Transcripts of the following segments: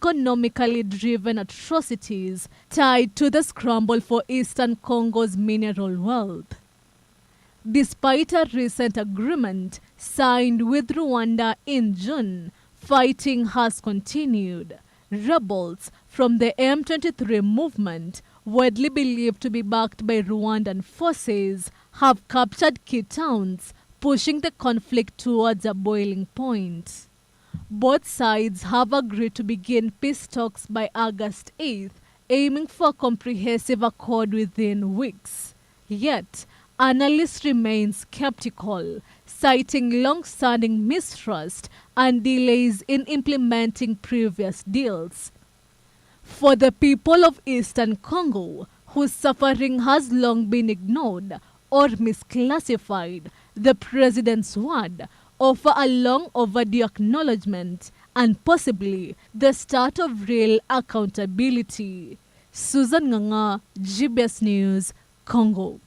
economically driven atrocities tied to the scramble for Eastern Congo's mineral wealth. Despite a recent agreement signed with Rwanda in June, fighting has continued. Rebels from the M23 movement, widely believed to be backed by Rwandan forces, have captured key towns, pushing the conflict towards a boiling point. Both sides have agreed to begin peace talks by August 8th, aiming for a comprehensive accord within weeks. Yet, analysts remain skeptical, citing long-standing mistrust and delays in implementing previous deals. For the people of Eastern Congo, whose suffering has long been ignored or misclassified, the president's word offer a long overdue acknowledgement and possibly the start of real accountability. Susan Nganga, GBS News, Congo.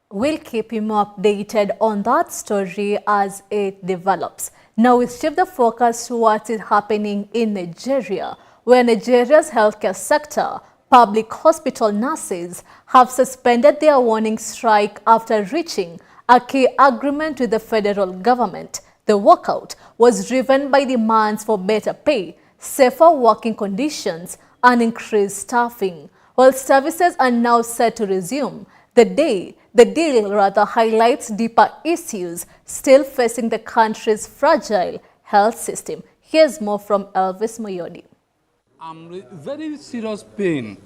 We'll keep you more updated on that story as it develops. Now we shift the focus to what is happening in Nigeria, where Nigeria's healthcare sector, public hospital nurses, have suspended their warning strike after reaching a key agreement with the federal government. The walkout was driven by demands for better pay, safer working conditions, and increased staffing. While services are now set to resume, the deal highlights deeper issues still facing the country's fragile health system. Here's more from Elvis Moyodi. I'm in very serious pain.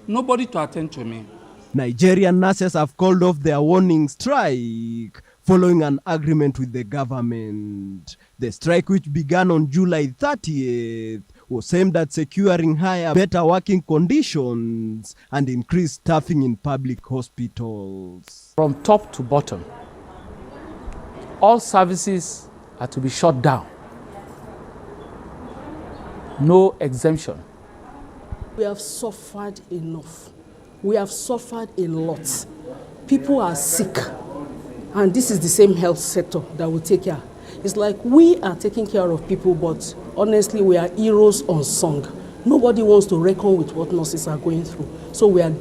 Nobody to attend to me. Nigerian nurses have called off their warning strike following an agreement with the government. The strike, which began on July 30th, was aimed at securing higher, better working conditions and increased staffing in public hospitals. From top to bottom, all services are to be shut down. No exemption. We have suffered enough. We have suffered a lot. People are sick. And this is the same health sector that will take care. It's like we are taking care of people, but honestly, we are heroes unsung. Nobody wants to reckon with what nurses are going through. So we are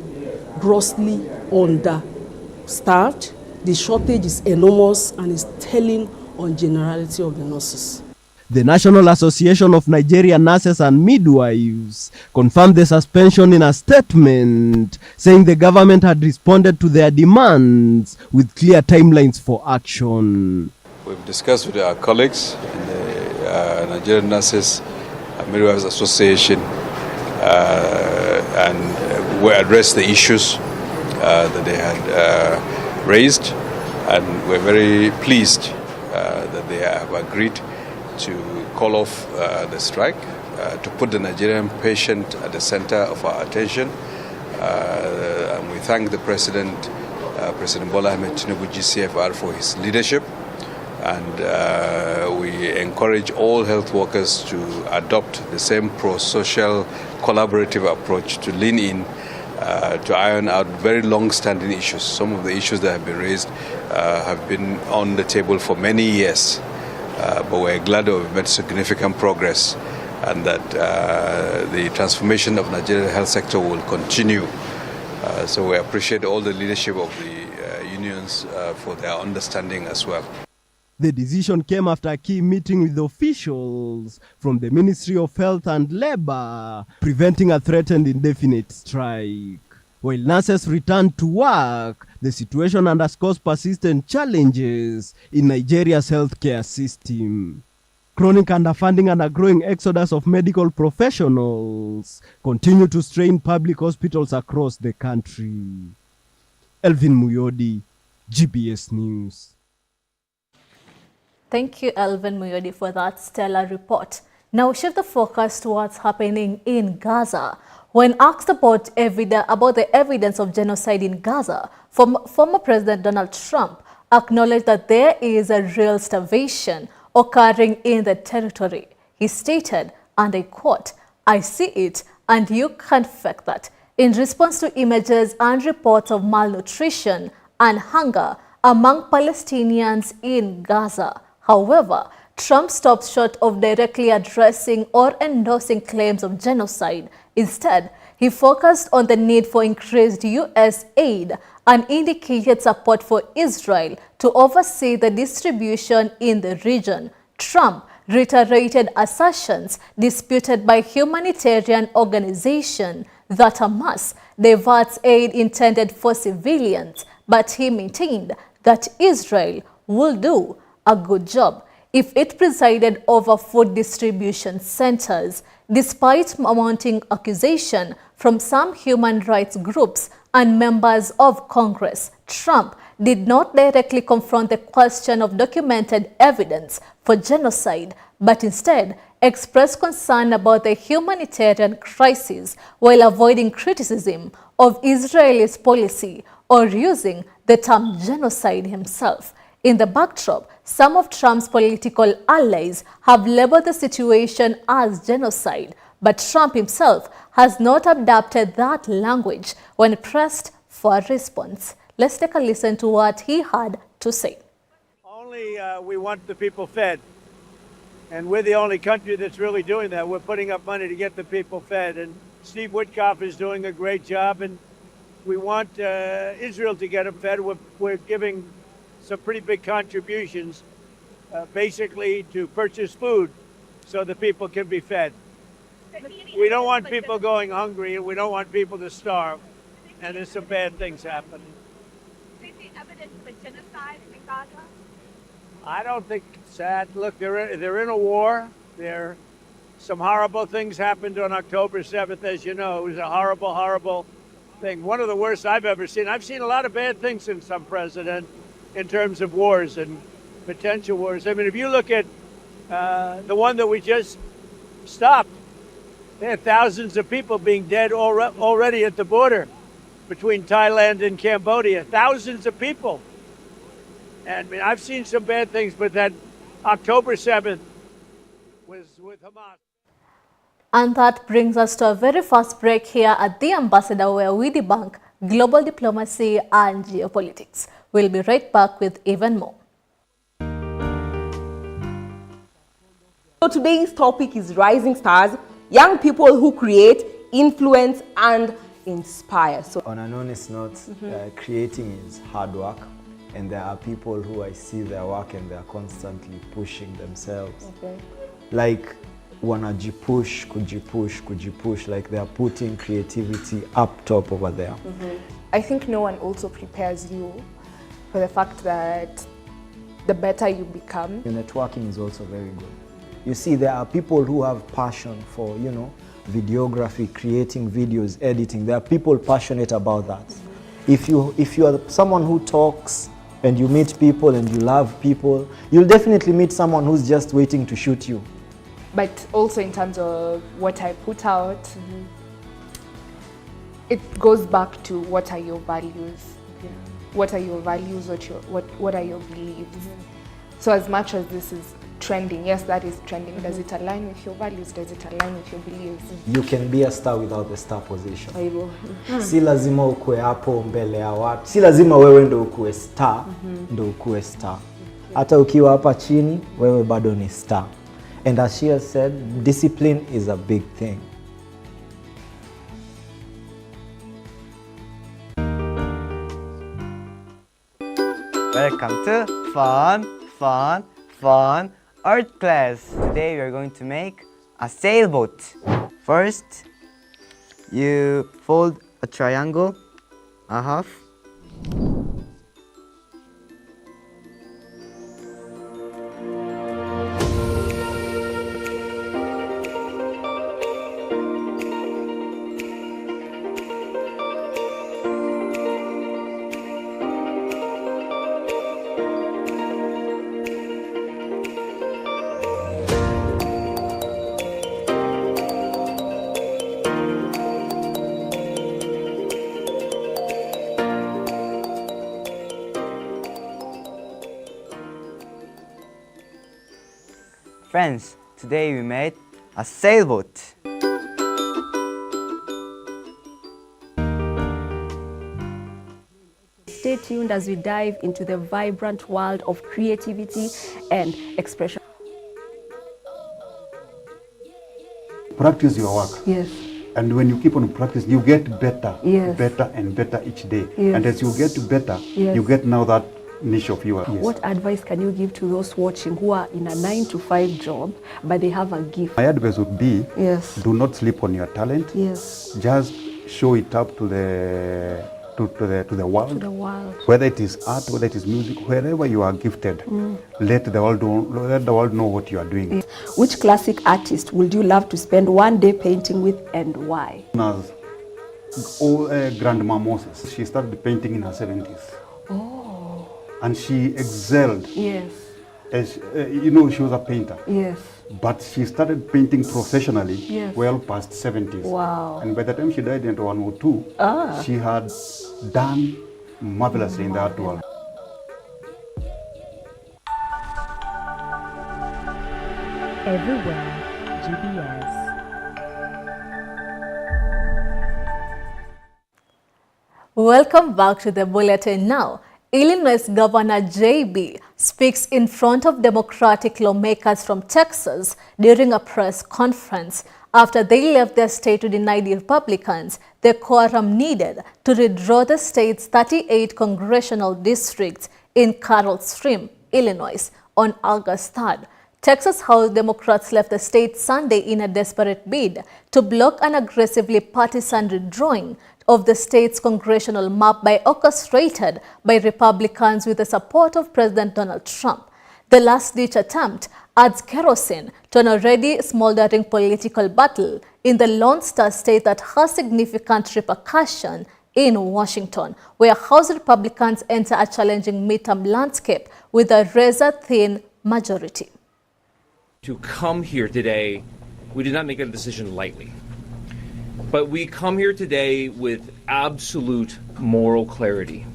grossly understaffed. The shortage is enormous and is telling on generality of the nurses. The National Association of Nigerian Nurses and Midwives confirmed the suspension in a statement, saying the government had responded to their demands with clear timelines for action. We've discussed with our colleagues in the Nigerian Nurses and Midwives Association and we addressed the issues that they had raised, and we're very pleased that they have agreed to call off the strike, to put the Nigerian patient at the center of our attention. And we thank the President, President Bola Ahmed Tinubu GCFR, for his leadership. And we encourage all health workers to adopt the same pro-social collaborative approach, to lean in, to iron out very long-standing issues. Some of the issues that have been raised have been on the table for many years. But we're glad that we've made significant progress and that the transformation of Nigerian health sector will continue. So we appreciate all the leadership of the unions for their understanding as well. The decision came after a key meeting with officials from the Ministry of Health and Labor, preventing a threatened indefinite strike. While nurses return to work, the situation underscores persistent challenges in Nigeria's healthcare system. Chronic underfunding and a growing exodus of medical professionals continue to strain public hospitals across the country. Elvin Muyodi, GBS News. Thank you, Elvin Muyodi, for that stellar report. Now shift the focus to what's happening in Gaza. When asked about the evidence of genocide in Gaza, former President Donald Trump acknowledged that there is a real starvation occurring in the territory. He stated, and I quote, "I see it and you can't fake that," in response to images and reports of malnutrition and hunger among Palestinians in Gaza. However, Trump stops short of directly addressing or endorsing claims of genocide. Instead, he focused on the need for increased U.S. aid and indicated support for Israel to oversee the distribution in the region. Trump reiterated assertions disputed by humanitarian organizations that Hamas diverts aid intended for civilians, but he maintained that Israel will do a good job if it presided over food distribution centers. Despite mounting accusation from some human rights groups and members of Congress, Trump did not directly confront the question of documented evidence for genocide, but instead expressed concern about the humanitarian crisis while avoiding criticism of Israel's policy or using the term genocide himself. In the backdrop, some of Trump's political allies have labeled the situation as genocide, but Trump himself has not adopted that language when pressed for a response. Let's take a listen to what he had to say. Only we want the people fed. And we're the only country that's really doing that. We're putting up money to get the people fed. And Steve Witkoff is doing a great job. And we want Israel to get them fed. We're giving some pretty big contributions, basically to purchase food so the people can be fed. We don't want people going hungry, and we don't want people to starve. And there's some bad things happening. Do you see evidence of a genocide in Gaza? I don't think it's sad. Look, they're in a war. Some horrible things happened on October 7th, as you know. It was a horrible, horrible thing. One of the worst I've ever seen. I've seen a lot of bad things since I'm president in terms of wars and potential wars. I mean, if you look at the one that we just stopped, there are thousands of people being dead already at the border between Thailand and Cambodia. Thousands of people. And I mean, I've seen some bad things, but that October 7th was with Hamas. And that brings us to a very fast break here at The Ambassador, where we debunk global diplomacy and geopolitics. We'll be right back with even more. So today's topic is Rising Stars, young people who create, influence, and inspire. So on an honest note, creating is hard work. And there are people who I see their work and they're constantly pushing themselves. Like wanajipush, kujipush, like they're putting creativity up top over there. I think no one also prepares you for the fact that the better you become. Networking is also very good. You see, there are people who have passion for, you know, videography, creating videos, editing. There are people passionate about that. If you are someone who talks and you meet people and you love people, you'll definitely meet someone who's just waiting to shoot you. But also in terms of what I put out, it goes back to what are your values? What are your values? What are your beliefs? So as much as this is trending, yes, that is trending. Does it align with your values? Does it align with your beliefs? You can be a star without the star position. Si lazima ukue hapo mbele ya watu. Si lazima wewe ndo ukue star, ndo ukue star. Hata ukiwa hapa chini, wewe bado ni star. And as she has said, discipline is a big thing. Welcome to Fun Art Class. Today we are going to make a sailboat. First, you fold a triangle, a half. Friends, today we made a sailboat. Stay tuned as we dive into the vibrant world of creativity and expression. practice your work. Yes. And when you keep on practicing, you get better, Yes. better and better each day. Yes. And as you get better, Yes. you get now that niche of yours. Yes. What advice can you give to those watching who are in a 9-to-5 job, but they have a gift? My advice would be, Yes. do not sleep on your talent. Yes. Just show it up to the world. To the world. Whether it is art, whether it is music, wherever you are gifted, let the world know what you are doing. Which classic artist would you love to spend one day painting with, and why? As Grandma Moses, she started painting in her 70s. Oh. And she excelled. Yes. As you know, she was a painter. Yes. But she started painting professionally Yes. well past 70s. Wow. And by the time she died in 102, she had done marvelously in the art world. Everywhere, GBS. Welcome back to the Bulletin now. Illinois Governor J.B. speaks in front of Democratic lawmakers from Texas during a press conference after they left their state to deny the Republicans the quorum needed to redraw the state's 38 congressional districts in Carol Stream, Illinois, on August 3rd. Texas House Democrats left the state Sunday in a desperate bid to block an aggressively partisan redrawing of the state's congressional map orchestrated by Republicans with the support of President Donald Trump. The last-ditch attempt adds kerosene to an already smoldering political battle in the Lone Star state that has significant repercussion in Washington, where House Republicans enter a challenging midterm landscape with a razor-thin majority. To come here today, we did not make a decision lightly. But we come here today with absolute moral clarity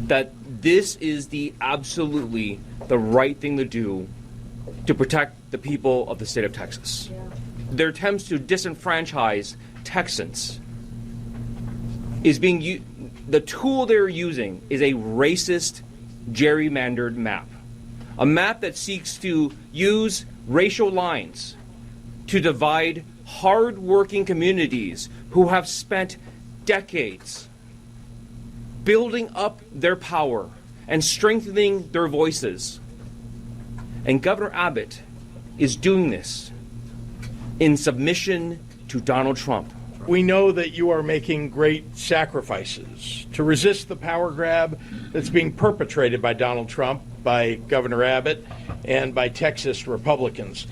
that this is absolutely the right thing to do to protect the people of the state of Texas. Their attempts to disenfranchise Texans is the tool they're using is a racist, gerrymandered map. A map that seeks to use racial lines to divide hard-working communities who have spent decades building up their power and strengthening their voices. And Governor Abbott is doing this in submission to Donald Trump. We know that you are making great sacrifices to resist the power grab that's being perpetrated by Donald Trump, by Governor Abbott, and by Texas Republicans.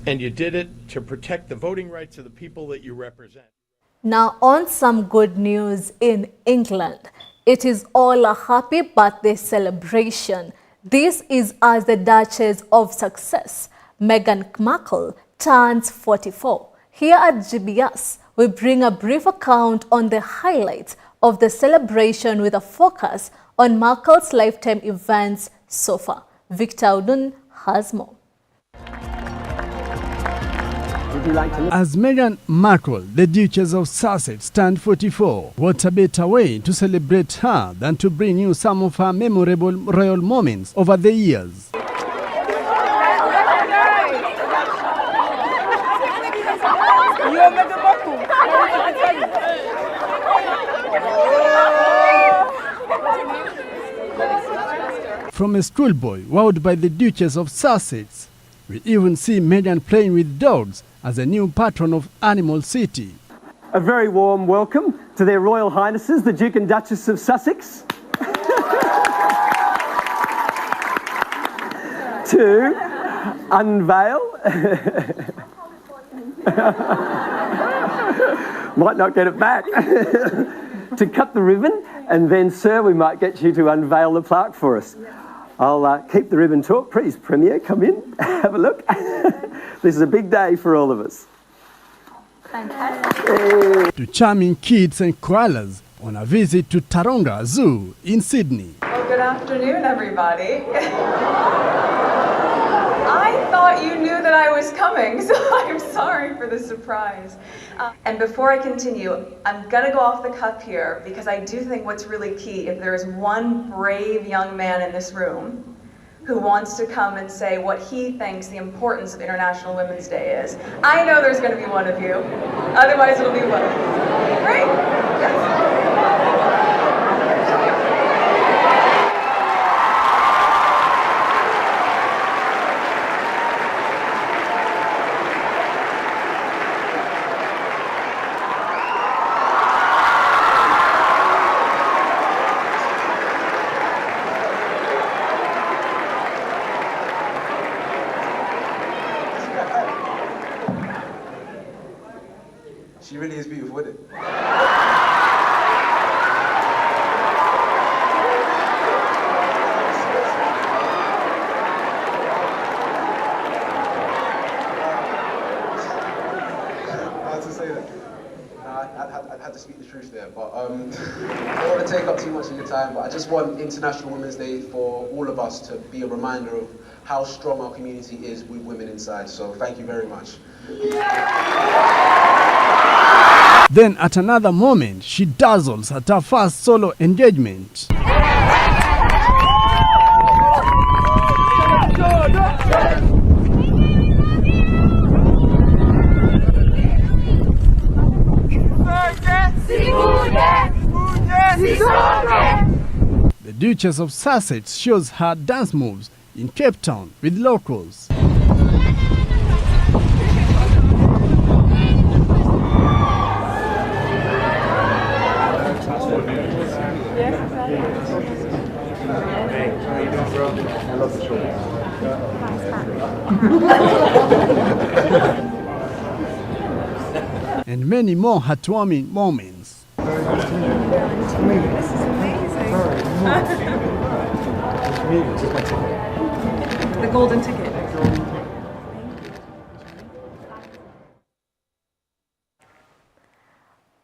And you did it to protect the voting rights of the people that you represent. Now on some good news in England. It is all a happy birthday celebration. This is as the Duchess of Sussex, Meghan Markle, turns 44. Here at GBS, we bring a brief account on the highlights of the celebration with a focus on Markle's lifetime events so far. Victor Udun has more. As Meghan Markle, the Duchess of Sussex, turned 44, what a better way to celebrate her than to bring you some of her memorable royal moments over the years. From a schoolboy wowed by the Duchess of Sussex, we even see Meghan playing with dogs as a new patron of Animal City. A very warm welcome to their Royal Highnesses, the Duke and Duchess of Sussex, to unveil, might not get it back, to cut the ribbon, and then, sir, we might get you to unveil the plaque for us. I'll keep the ribbon talk. Please, Premier, come in, have a look. This is a big day for all of us. Fantastic. To charming kids and koalas on a visit to Taronga Zoo in Sydney. Well, good afternoon, everybody. I thought you knew that I was coming, so I'm sorry for the surprise. And before I continue, I'm gonna go off the cuff here because I do think what's really key, if there is one brave young man in this room who wants to come and say what he thinks the importance of International Women's Day is. I know there's going to be one of you. Otherwise, it'll be what? Great. Yes. She really is beautiful, isn't it? Hard to say that. I had to speak the truth there, but I don't want to take up too much of your time, but I just want International Women's Day for all of us to be a reminder of how strong our community is with women inside, so thank you very much. Then at another moment, she dazzles at her first solo engagement. The Duchess of Sussex shows her dance moves in Cape Town with locals. And many more heartwarming moments. The golden ticket.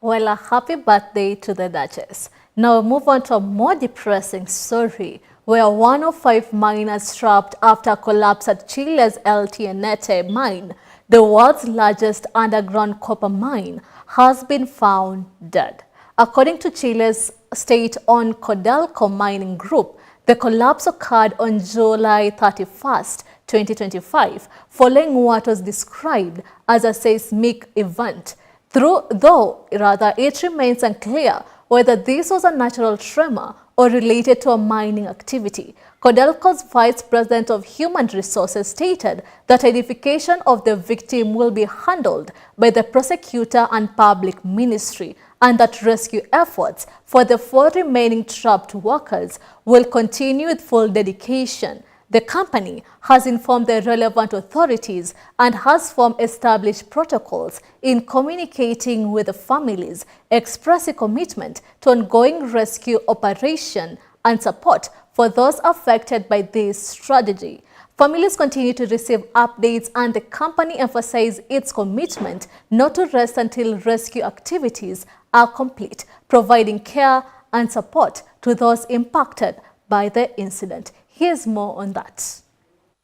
Well, a happy birthday to the Duchess. Now move on to a more depressing story where one of 5 miners trapped after a collapse at Chile's El Tienete mine, the world's largest underground copper mine, has been found dead. According to Chile's state-owned Codelco Mining Group, the collapse occurred on July 31st, 2025, following what was described as a seismic event. Though it remains unclear whether this was a natural tremor or related to a mining activity. Codelco's Vice President of Human Resources stated that identification of the victim will be handled by the prosecutor and public ministry, and that rescue efforts for the 4 remaining trapped workers will continue with full dedication. The company has informed the relevant authorities and has formed established protocols in communicating with the families, expressing commitment to ongoing rescue operation and support for those affected by this tragedy. Families continue to receive updates, and the company emphasizes its commitment not to rest until rescue activities are complete, providing care and support to those impacted by the incident. Here's more on that.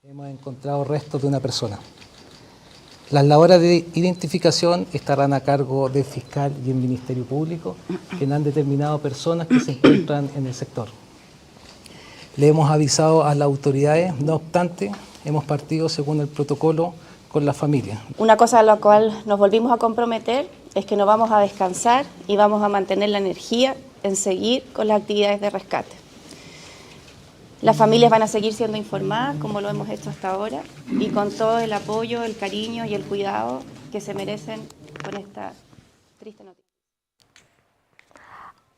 Hemos encontrado restos de una persona. Las labores de identificación estarán a cargo del fiscal y el Ministerio Público, que han determinado personas que se encuentran en el sector. Le hemos avisado a las autoridades, no obstante, hemos partido según el protocolo con la familia. Una cosa a la cual nos volvimos a comprometer es que no vamos a descansar y vamos a mantener la energía en seguir con las actividades de rescate. Las familias van a seguir siendo informadas, como lo hemos hecho hasta ahora, y con todo el apoyo, el cariño y el cuidado que se merecen con esta triste noticia.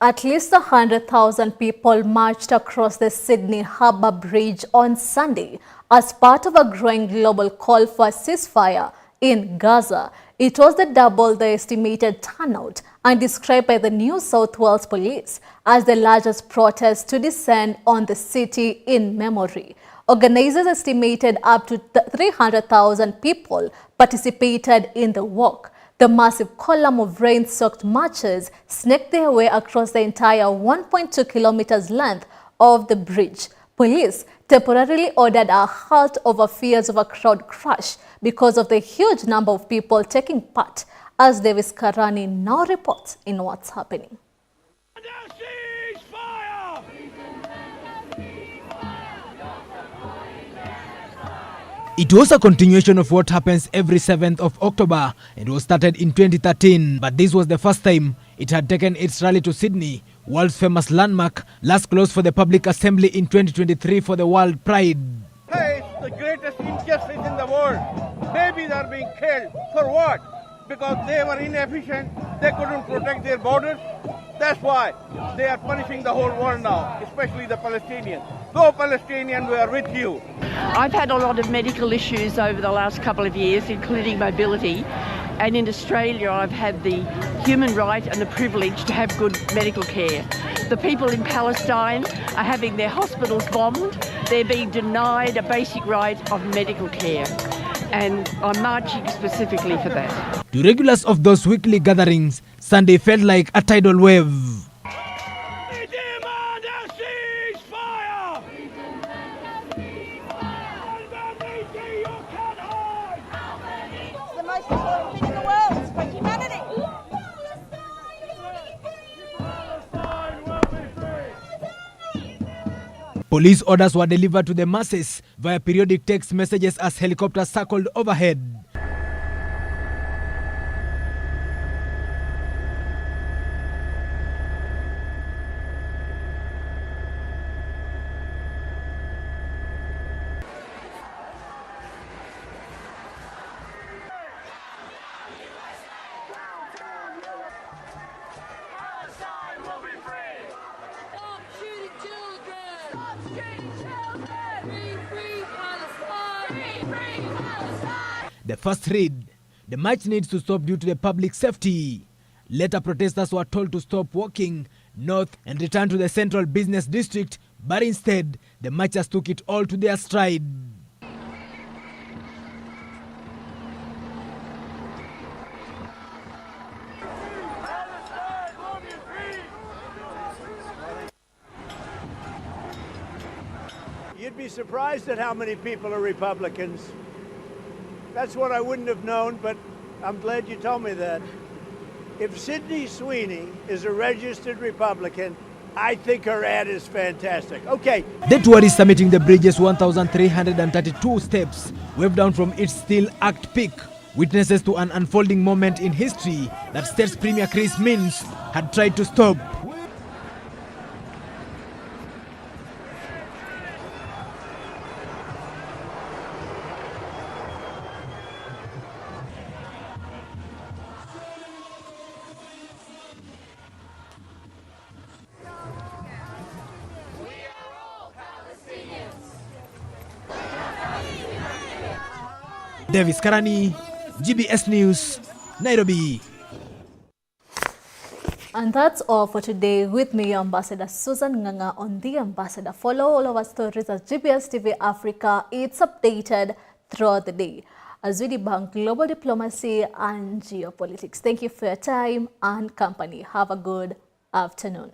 At least 100,000 people marched across the Sydney Harbour Bridge on Sunday as part of a growing global call for a ceasefire in Gaza. It was double the estimated turnout and described by the New South Wales Police as the largest protest to descend on the city in memory. Organizers estimated up to 300,000 people participated in the walk. The massive column of rain-soaked marchers snaked their way across the entire 1.2 kilometers length of the bridge. Police temporarily ordered a halt over fears of a crowd crash because of the huge number of people taking part, as Davis Karani now reports in what's happening. It was a continuation of what happens every 7th of October and was started in 2013, but this was the first time it had taken its rally to Sydney, world's famous landmark, last closed for the public assembly in 2023 for the World Pride. Hey, it's the greatest injustice in the world. Babies are being killed. For what? Because they were inefficient, they couldn't protect their borders. That's why they are punishing the whole world now, especially the Palestinians. Go Palestinians, we are with you. I've had a lot of medical issues over the last couple of years, including mobility. And in Australia, I've had the human right and the privilege to have good medical care. The people in Palestine are having their hospitals bombed. They're being denied a basic right of medical care. And I'm marching specifically for that. To regulars of those weekly gatherings, Sunday felt like a tidal wave. Police orders were delivered to the masses via periodic text messages as helicopters circled overhead. The first read, the march needs to stop due to the public safety. Later, protesters were told to stop walking north and return to the central business district, but instead, the marchers took it all to their stride. You'd be surprised at how many people are Republicans. That's what I wouldn't have known, but I'm glad you told me that. If Sydney Sweeney is a registered Republican, I think her ad is fantastic. Okay. The tour is summiting the bridge's 1,332 steps, waved down from its Steel Act peak, witnesses to an unfolding moment in history that State's Premier Chris Minns had tried to stop. Davis Karani, GBS News, Nairobi. And that's all for today. With me, Ambassador Susan Nganga on The Ambassador. Follow all of our stories at GBS TV Africa. It's updated throughout the day as we debunk global diplomacy and geopolitics. Thank you for your time and company. Have a good afternoon.